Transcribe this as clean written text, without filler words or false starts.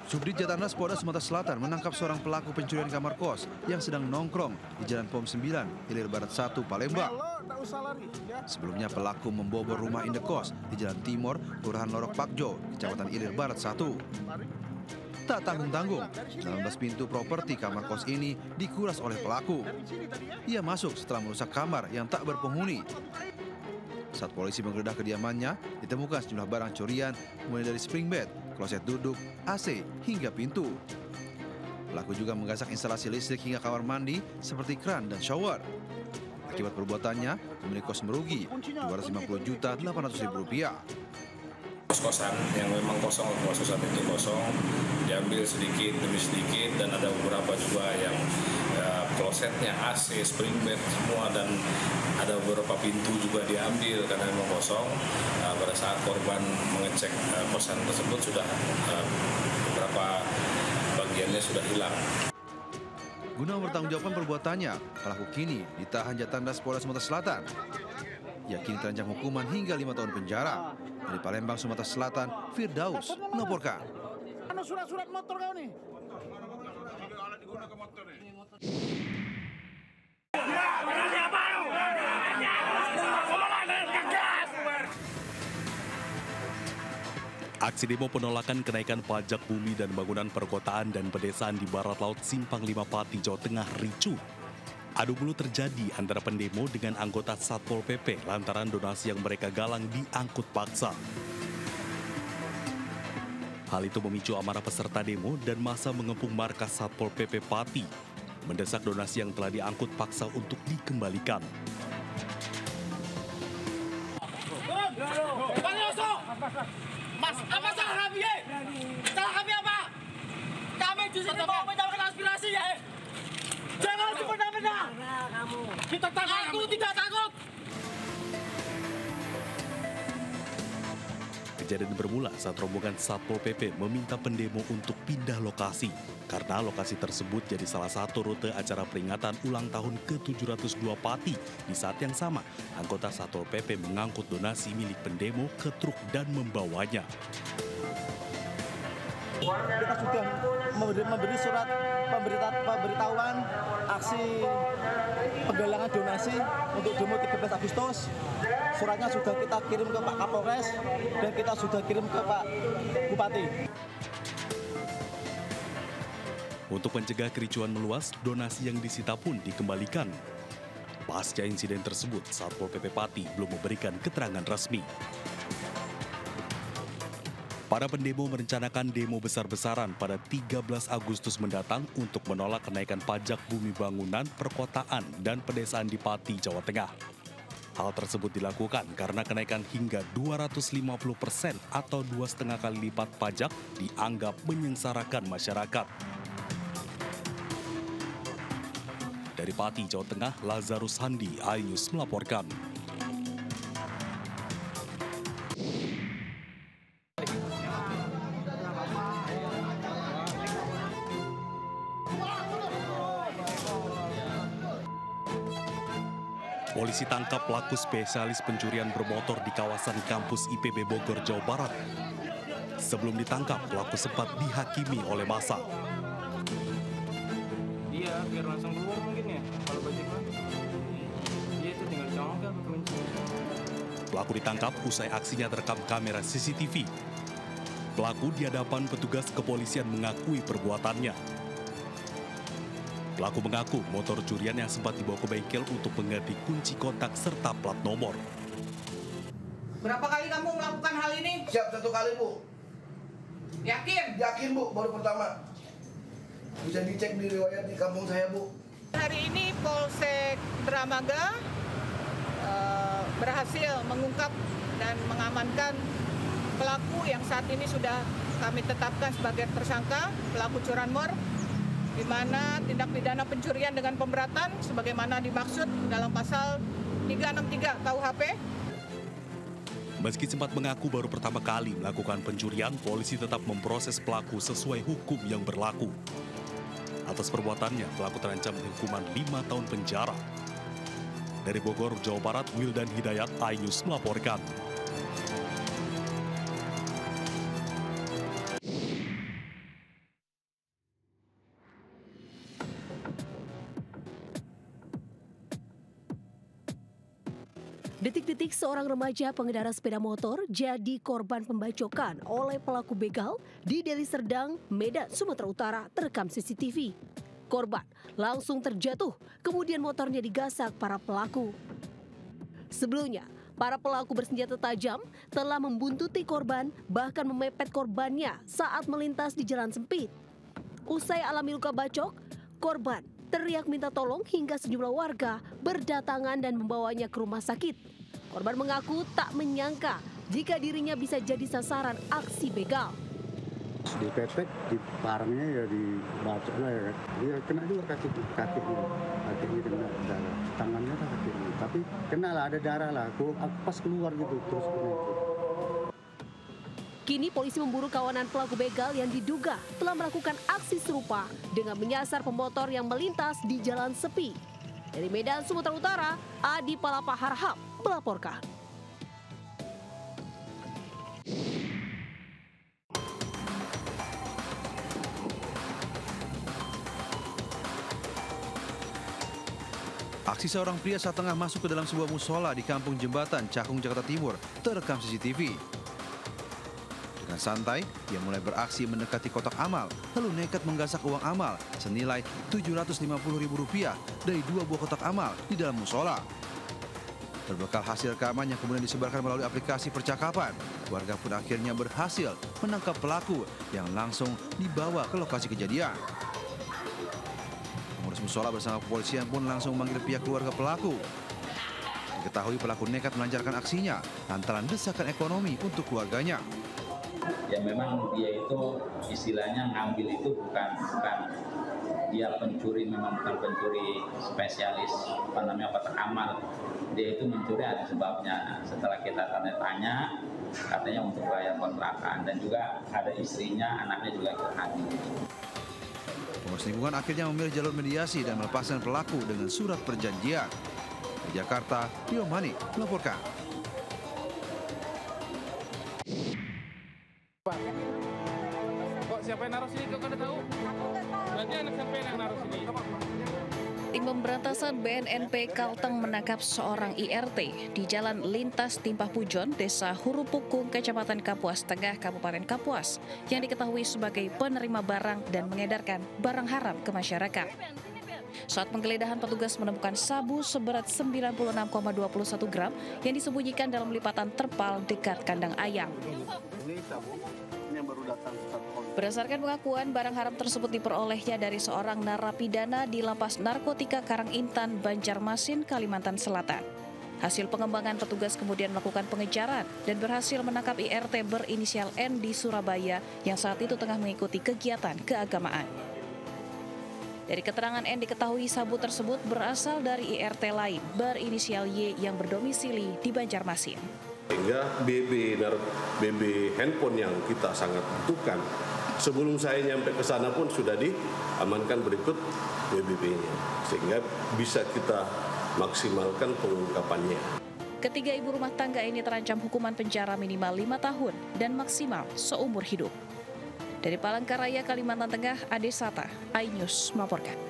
Subdit Jatantras Polda Sumatera Selatan menangkap seorang pelaku pencurian kamar kos yang sedang nongkrong di Jalan POM 9, Hilir Barat 1, Palembang. Sebelumnya pelaku membobol rumah indekos di Jalan Timur, Kelurahan Lorok Pakjo, Kecamatan Hilir Barat 1. Tak tanggung-tanggung, 19 pintu properti kamar kos ini dikuras oleh pelaku. Ia masuk setelah merusak kamar yang tak berpenghuni. Saat polisi menggeledah kediamannya, ditemukan sejumlah barang curian mulai dari spring bed, kloset duduk, AC, hingga pintu. Pelaku juga menggasak instalasi listrik hingga kamar mandi seperti kran dan shower. Akibat perbuatannya, pemilik kos merugi Rp250.800.000. Kos-kosan yang memang kosong, kos-kosan itu kosong, diambil sedikit demi sedikit, dan ada beberapa juga yang klosetnya AC, spring bed semua, dan ada beberapa pintu juga diambil karena memang kosong. Pada saat korban mengecek kosan tersebut sudah beberapa bagiannya sudah hilang. Guna mempertanggungjawabkan perbuatannya, pelaku kini ditahan Jatantras Polda Sumatera Selatan. Ia kini terancam hukuman hingga 5 tahun penjara. Dari Palembang, Sumatera Selatan, Firdaus melaporkan. Mana surat-surat motor kau nih? Aksi demo penolakan kenaikan pajak bumi dan bangunan perkotaan dan pedesaan di barat laut Simpang Lima Pati, Jawa Tengah ricuh. Adu mulut terjadi antara pendemo dengan anggota Satpol PP lantaran donasi yang mereka galang diangkut paksa. Hal itu memicu amarah peserta demo dan massa mengepung markas Satpol PP Pati, mendesak donasi yang telah diangkut paksa untuk dikembalikan. Mas, apa salah kami ya? Salah kami apa? Kami di sini mau menyampaikan aspirasi ya. Jangan semena-mena. Kita takut. Aku tidak takut. Kejadian bermula saat rombongan Satpol PP meminta pendemo untuk pindah lokasi karena lokasi tersebut jadi salah satu rute acara peringatan ulang tahun ke-702 Pati. Di saat yang sama, anggota Satpol PP mengangkut donasi milik pendemo ke truk dan membawanya. Kita sudah memberi surat pemberitahuan aksi penggalangan donasi untuk demo 13 Agustus. Suratnya sudah kita kirim ke Pak Kapolres dan kita sudah kirim ke Pak Bupati. Untuk mencegah kericuan meluas, donasi yang disita pun dikembalikan. Pasca insiden tersebut, Satpol PP Pati belum memberikan keterangan resmi. Para pendemo merencanakan demo besar-besaran pada 13 Agustus mendatang untuk menolak kenaikan pajak bumi bangunan, perkotaan, dan pedesaan di Pati, Jawa Tengah. Hal tersebut dilakukan karena kenaikan hingga 250% atau 2,5 kali lipat pajak dianggap menyengsarakan masyarakat. Dari Pati, Jawa Tengah, Lazarus Handi, iNews melaporkan. Polisi tangkap pelaku spesialis pencurian bermotor di kawasan kampus IPB Bogor, Jawa Barat. Sebelum ditangkap, pelaku sempat dihakimi oleh massa. Iya, biar langsung keluar mungkin ya, kalau bajak mah. Iya, itu tinggal congkel ke kunci. Pelaku ditangkap usai aksinya terekam kamera CCTV. Pelaku di hadapan petugas kepolisian mengakui perbuatannya. Pelaku mengaku motor curian yang sempat dibawa ke bengkel untuk mengganti kunci kontak serta plat nomor. Berapa kali kamu melakukan hal ini? Siap, 1 kali, Bu. Yakin? Yakin, Bu, baru pertama. Bisa dicek di riwayat di kampung saya, Bu. Hari ini Polsek Dramaga berhasil mengungkap dan mengamankan pelaku yang saat ini sudah kami tetapkan sebagai tersangka, pelaku curanmor, di mana tindak pidana pencurian dengan pemberatan sebagaimana dimaksud dalam pasal 363 KUHP. Meski sempat mengaku baru pertama kali melakukan pencurian, polisi tetap memproses pelaku sesuai hukum yang berlaku. Atas perbuatannya, pelaku terancam hukuman 5 tahun penjara. Dari Bogor, Jawa Barat, Wildan Hidayat, iNews melaporkan. Detik-detik seorang remaja pengendara sepeda motor jadi korban pembacokan oleh pelaku begal di Deli Serdang, Medan, Sumatera Utara terekam CCTV. Korban langsung terjatuh, kemudian motornya digasak para pelaku. Sebelumnya, para pelaku bersenjata tajam telah membuntuti korban, bahkan memepet korbannya saat melintas di jalan sempit. Usai alami luka bacok, korban teriak minta tolong hingga sejumlah warga berdatangan dan membawanya ke rumah sakit. Korban mengaku tak menyangka jika dirinya bisa jadi sasaran aksi begal. Dipepet, di parangnya ya dibacok lah ya kan. Dia kena juga kakinya kena darah, tangannya lah kakinya. Tapi kena lah, ada darah lah. Aku pas keluar gitu terus kena. Kini polisi memburu kawanan pelaku begal yang diduga telah melakukan aksi serupa dengan menyasar pemotor yang melintas di jalan sepi. Dari Medan, Sumatera Utara, Adi Palapa Harhab melaporkan. Aksi seorang pria saat tengah masuk ke dalam sebuah musola di Kampung Jembatan, Cakung, Jakarta Timur terekam CCTV. Dengan santai, ia mulai beraksi mendekati kotak amal, lalu nekat menggasak uang amal senilai Rp750.000 dari 2 buah kotak amal di dalam musola. Berbekal hasil rekaman yang kemudian disebarkan melalui aplikasi percakapan, warga pun akhirnya berhasil menangkap pelaku yang langsung dibawa ke lokasi kejadian. Pengurus musola bersama kepolisian pun langsung memanggil pihak keluarga pelaku. Diketahui pelaku nekat melancarkan aksinya lantaran desakan ekonomi untuk keluarganya. Ya memang dia itu istilahnya ngambil itu bukan dia pencuri, memang bukan pencuri spesialis kotak amal. Dia itu mencuri ada sebabnya. Setelah kita tanya katanya untuk bayar kontrakan dan juga ada istrinya, anaknya juga ikut hadir. Pengurus lingkungan akhirnya memilih jalur mediasi dan melepaskan pelaku dengan surat perjanjian. Di Jakarta, Rio Mani melaporkan. Kok siapa yang naruh sini? Kok tahu? Berarti anak siapa yang naruh sini? Tim pemberantasan BNNP Kalteng menangkap seorang IRT di Jalan Lintas Timpah Pujon, Desa Hurupukung, Kecamatan Kapuas Tengah, Kabupaten Kapuas, yang diketahui sebagai penerima barang dan mengedarkan barang haram ke masyarakat. Saat penggeledahan, petugas menemukan sabu seberat 96,21 gram yang disembunyikan dalam lipatan terpal dekat kandang ayam. Berdasarkan pengakuan, barang haram tersebut diperolehnya dari seorang narapidana di Lapas Narkotika Karangintan, Banjarmasin, Kalimantan Selatan. Hasil pengembangan, petugas kemudian melakukan pengejaran dan berhasil menangkap IRT berinisial N di Surabaya yang saat itu tengah mengikuti kegiatan keagamaan. Dari keterangan N diketahui sabu tersebut berasal dari IRT lain berinisial Y yang berdomisili di Banjarmasin. Sehingga BB handphone yang kita sangat butuhkan, sebelum saya nyampe ke sana pun sudah diamankan berikut BBB-nya, sehingga bisa kita maksimalkan pengungkapannya. Ketiga ibu rumah tangga ini terancam hukuman penjara minimal 5 tahun dan maksimal seumur hidup. Dari Palangkaraya, Kalimantan Tengah, Ade Sata, iNews melaporkan.